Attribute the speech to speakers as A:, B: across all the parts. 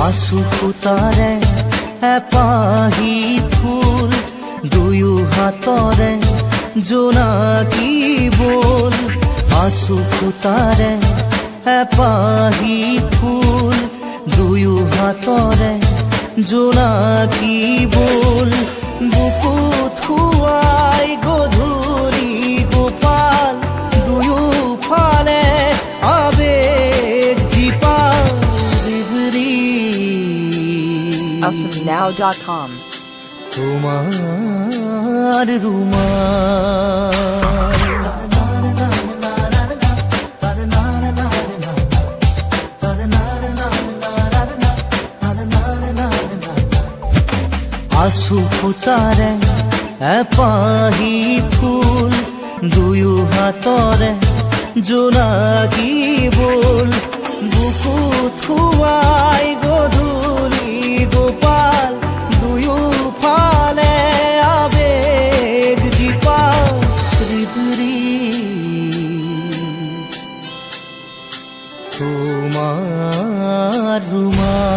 A: आंसू तारे एपाही फूल दुयु हातरे जोनाकी बोल आंसू तारे एपाही फूल दुयु हातरे जोनाकी बोल बुकुत हुआई गोधूली गोपाल दुयु फाले आवेग जीपाल
B: AwesomeNow.com
A: তোমার রুমাল आंसू तारे एपाही फूल दुयु हातरे जोनाकी बोल बुकुत हुआई गोधूली गोपाल दुयु फाले आवेग जीपाल रिबरी তোমার রুমাল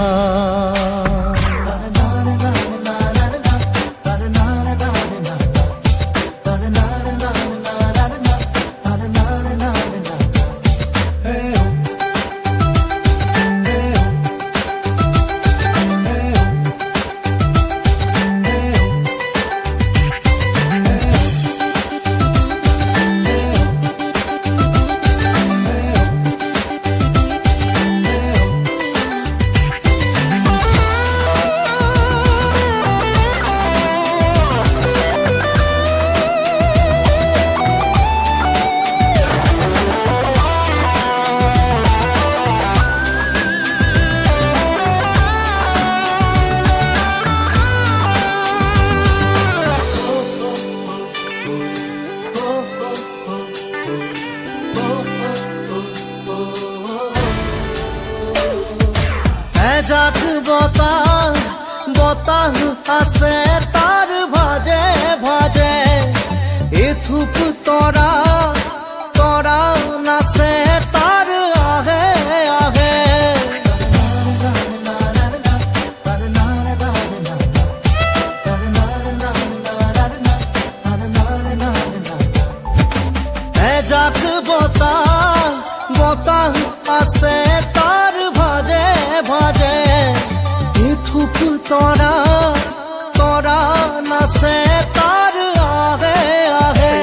A: যাক বতাহ বতাহ আছে তার ভাজে ভাজে এথুপ তরা তরা নাচে তার আহে আহে যাক বতাহ বতাহ আছে তার ভাজে ভাজে থুপ তরা তরা নাচে তার আহে আহে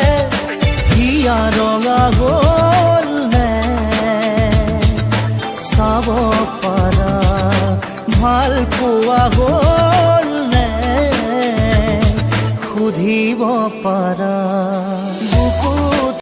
A: হিয়া রঙা গোল নে চাব পাৰা ভাল পোৱা গ'ল নে সুধিব পাৰা